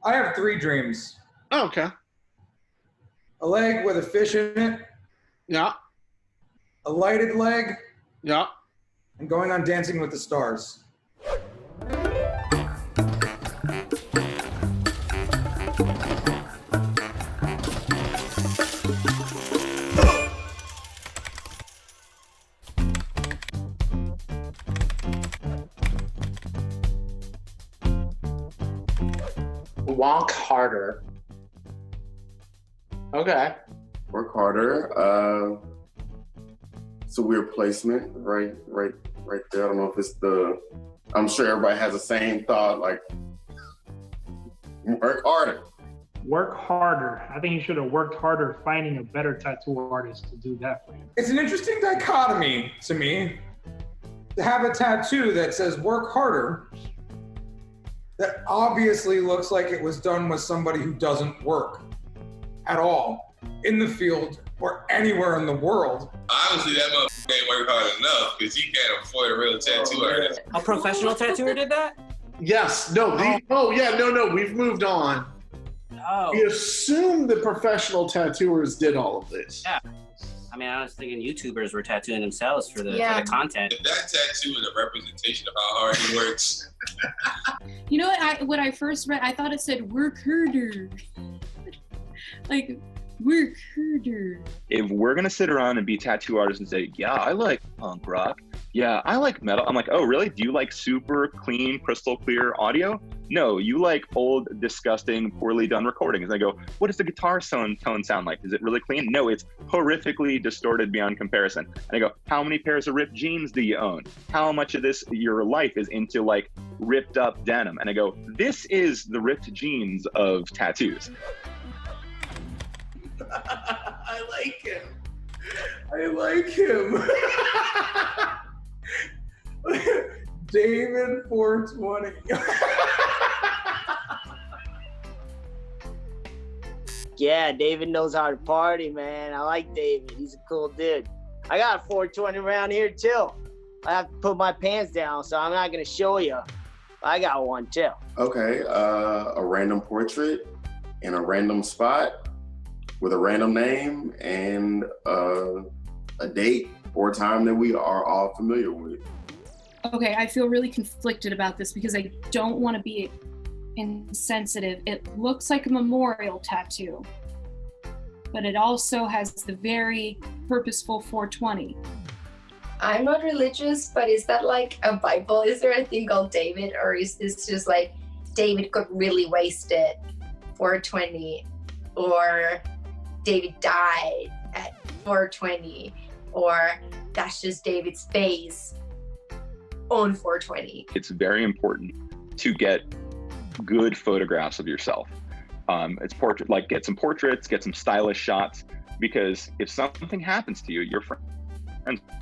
I have 3 dreams. Oh, okay. A leg with a fish in it, Yeah. a lighted leg, Yeah. and going on Dancing with the Stars. Walk harder. Okay. Work harder. It's a weird placement, right there. I don't know if it's I'm sure everybody has the same thought, like, work harder. Work harder. I think you should have worked harder finding a better tattoo artist to do that for you. It's an interesting dichotomy to me to have a tattoo that says work harder that obviously looks like it was done with somebody who doesn't work at all in the field or anywhere in the world. Honestly, that motherfucker ain't work hard enough because he can't afford a real tattoo artist. A professional tattooer did that? Yes. No. No. We've moved on. Oh. We assume the professional tattooers did all of this. Yeah. I mean, I was thinking YouTubers were tattooing themselves for the content. If that tattoo is a representation of how hard he works. You know what? When I first read, I thought it said work harder. Like, work harder. If we're gonna sit around and be tattoo artists and say, yeah, I like punk rock, yeah, I like metal, I'm like, oh, really? Do you like super clean, crystal clear audio? No, you like old, disgusting, poorly done recordings. And I go, what does the guitar tone sound like? Is it really clean? No, it's horrifically distorted beyond comparison. And I go, how many pairs of ripped jeans do you own? How much of your life is into like ripped up denim? And I go, this is the ripped jeans of tattoos. I like him. I like him. David 420. Yeah, David knows how to party, man. I like David. He's a cool dude. I got a 420 around here too. I have to put my pants down, so I'm not gonna show you. I got one too. Okay, a random portrait in a random spot with a random name and a date or time that we are all familiar with. Okay, I feel really conflicted about this because I don't want to be insensitive. It looks like a memorial tattoo, but it also has the very purposeful 420. I'm not religious, but is that like a Bible? Is there a thing called David, or is this just like David got really wasted, 420, or David died at 420, or that's just David's face on 420? It's very important to get good photographs of yourself. It's portrait, like get some portraits, get some stylish shots, because if something happens to you, your friends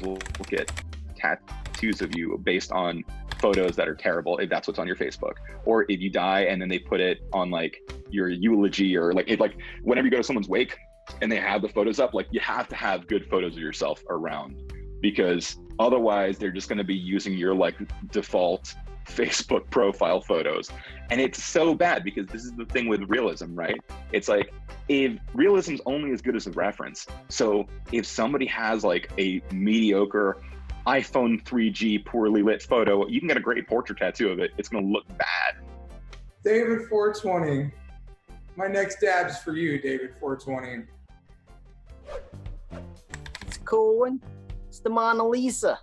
will get tattoos of you based on photos that are terrible, if that's what's on your Facebook, or if you die and then they put it on like your eulogy, or like whenever you go to someone's wake and they have the photos up, like you have to have good photos of yourself around, because otherwise they're just going to be using your like default Facebook profile photos. And it's so bad, because this is the thing with realism, right? It's like, if realism's only as good as a reference. So if somebody has like a mediocre iPhone 3G poorly lit photo, you can get a great portrait tattoo of it. It's going to look bad. David 420. My next dab's for you, David 420. It's a cool one. It's the Mona Lisa.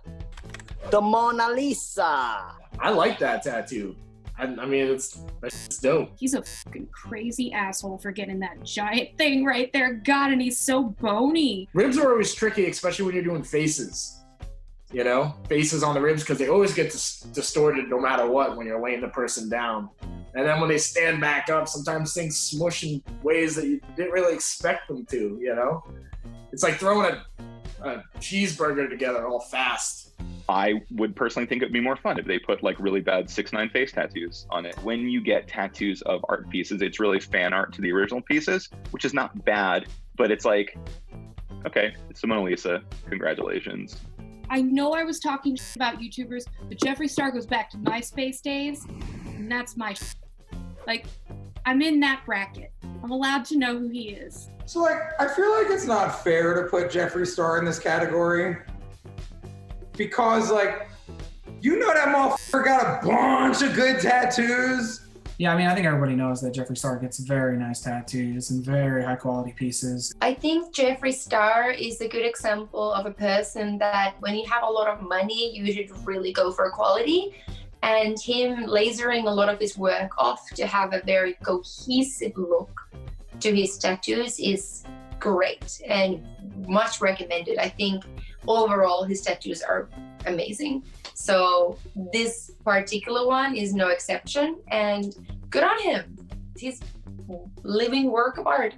The Mona Lisa. I like that tattoo. I mean, it's dope. He's a fucking crazy asshole for getting that giant thing right there. God, and he's so bony. Ribs are always tricky, especially when you're doing faces. You know, faces on the ribs, because they always get distorted no matter what when you're laying the person down. And then when they stand back up, sometimes things smush in ways that you didn't really expect them to, you know? It's like throwing a cheeseburger together all fast. I would personally think it would be more fun if they put like really bad 6ix9ine face tattoos on it. When you get tattoos of art pieces, it's really fan art to the original pieces, which is not bad, but it's like, okay, it's the Mona Lisa, congratulations. I know I was talking about YouTubers, but Jeffree Star goes back to MySpace days, and that's my like, I'm in that bracket. I'm allowed to know who he is. So like, I feel like it's not fair to put Jeffree Star in this category because like, you know that motherfucker got a bunch of good tattoos. Yeah, I mean, I think everybody knows that Jeffree Star gets very nice tattoos and very high quality pieces. I think Jeffree Star is a good example of a person that when you have a lot of money, you should really go for quality. And him lasering a lot of his work off to have a very cohesive look to his tattoos is great and much recommended. I think overall his tattoos are amazing. So this particular one is no exception, and good on him. He's living work of art.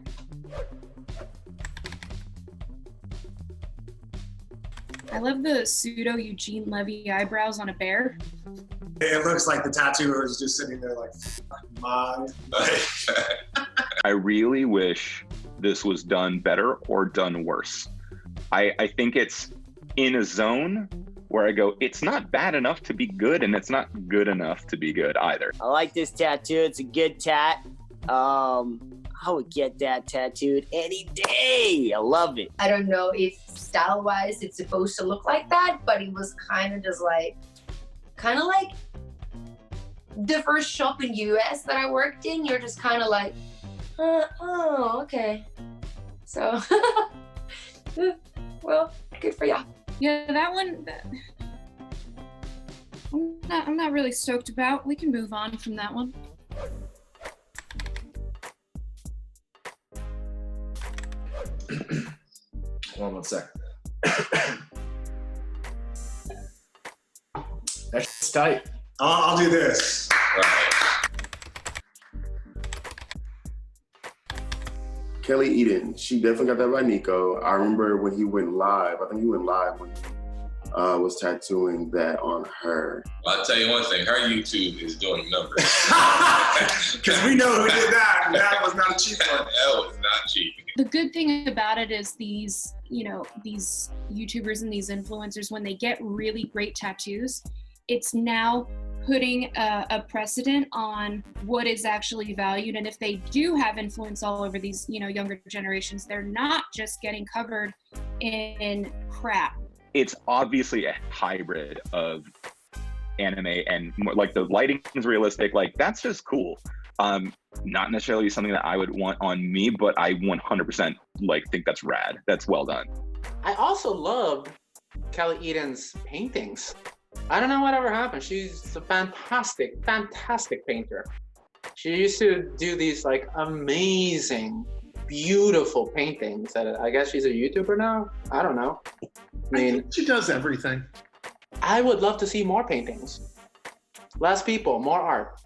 I love the pseudo Eugene Levy eyebrows on a bear. It looks like the tattooer is just sitting there like, my. I really wish this was done better or done worse. I think it's in a zone where I go, it's not bad enough to be good, and it's not good enough to be good either. I like this tattoo. It's a good tat. I would get that tattooed any day. I love it. I don't know if style-wise it's supposed to look like that, but it was kind of just like, the first shop in US that I worked in. You're just kind of like, oh, okay. So, well, good for ya. Yeah, that one, I'm not really stoked about. We can move on from that one. Hold on 1 sec. That's tight. I'll do this. Kelly Eden, she definitely got that by Nico. I remember when he went live, I think he went live when he was tattooing that on her. Well, I'll tell you one thing, her YouTube is doing numbers. Because we know who did that. That was not a cheap one. That was not cheap. The good thing about it is these YouTubers and these influencers, when they get really great tattoos, it's now putting a precedent on what is actually valued. And if they do have influence all over these, younger generations, they're not just getting covered in crap. It's obviously a hybrid of anime and more, like the lighting is realistic. Like that's just cool. Not necessarily something that I would want on me, but I 100% think that's rad. That's well done. I also love Kelly Eden's paintings. I don't know whatever happened. She's a fantastic painter. She used to do these amazing, beautiful paintings. I guess she's a YouTuber now. I don't know. I mean, she does everything. I would love to see more paintings. Less people, more art.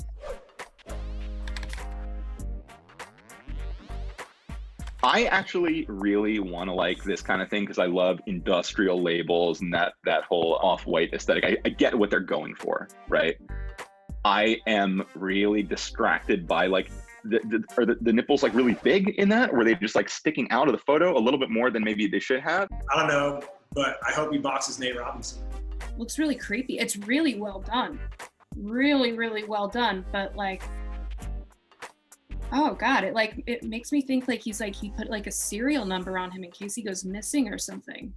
I actually really want to like this kind of thing because I love industrial labels and that whole off-white aesthetic. I get what they're going for, right? I am really distracted by the nipples really big in that, or were they just sticking out of the photo a little bit more than maybe they should have? I don't know, but I hope he boxes Nate Robinson. Looks really creepy. It's really well done. Really, really well done. But oh God, it makes me think he put a serial number on him in case he goes missing or something,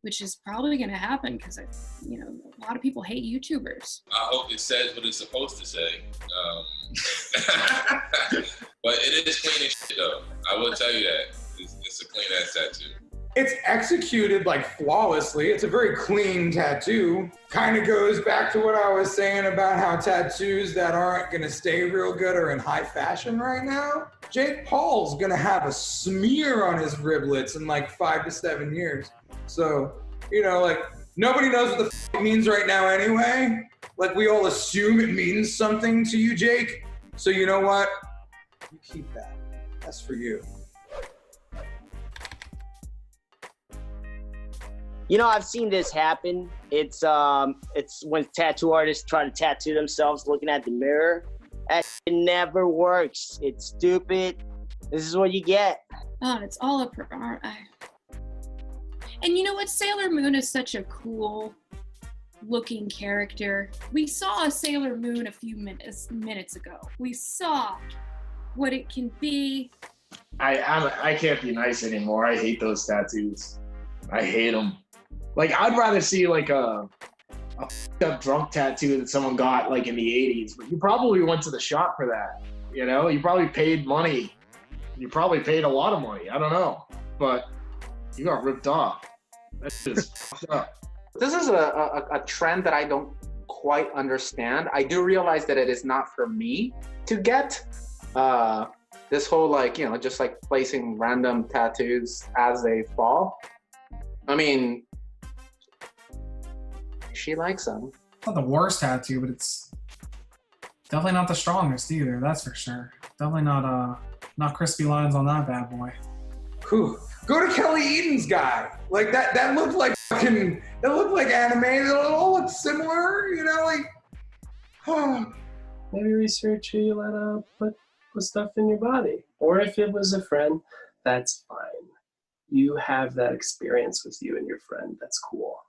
which is probably going to happen because a lot of people hate YouTubers. I hope it says what it's supposed to say. But it is clean as shit though. I will tell you that. It's a clean ass tattoo. It's executed flawlessly. It's a very clean tattoo. Kind of goes back to what I was saying about how tattoos that aren't gonna stay real good are in high fashion right now. Jake Paul's gonna have a smear on his riblets in 5 to 7 years. So, nobody knows what the it means right now anyway. We all assume it means something to you, Jake. So you know what? You keep that. That's for you. I've seen this happen. It's when tattoo artists try to tattoo themselves looking at the mirror. That shit never works. It's stupid. This is what you get. Oh, it's all up for art. And you know what? Sailor Moon is such a cool looking character. We saw a Sailor Moon a few minutes ago. We saw what it can be. I can't be nice anymore. I hate those tattoos. I hate them. Like, I'd rather see like a up drunk tattoo that someone got like in the 80s, but you probably went to the shop for that. You know, you probably paid money. You probably paid a lot of money. I don't know, but you got ripped off. That's just fucked up. This is a trend that I don't quite understand. I do realize that it is not for me to get this whole, like, you know, just like placing random tattoos as they fall. I mean, she likes them. It's not the worst tattoo, but it's definitely not the strongest either. That's for sure. Definitely not crispy lines on that bad boy. Whew. Go to Kelly Eden's guy. Like that looked like fucking. It looked like anime. It all looked similar. You know, like. Maybe research who you let put stuff in your body, or if it was a friend, that's fine. You have that experience with you and your friend. That's cool.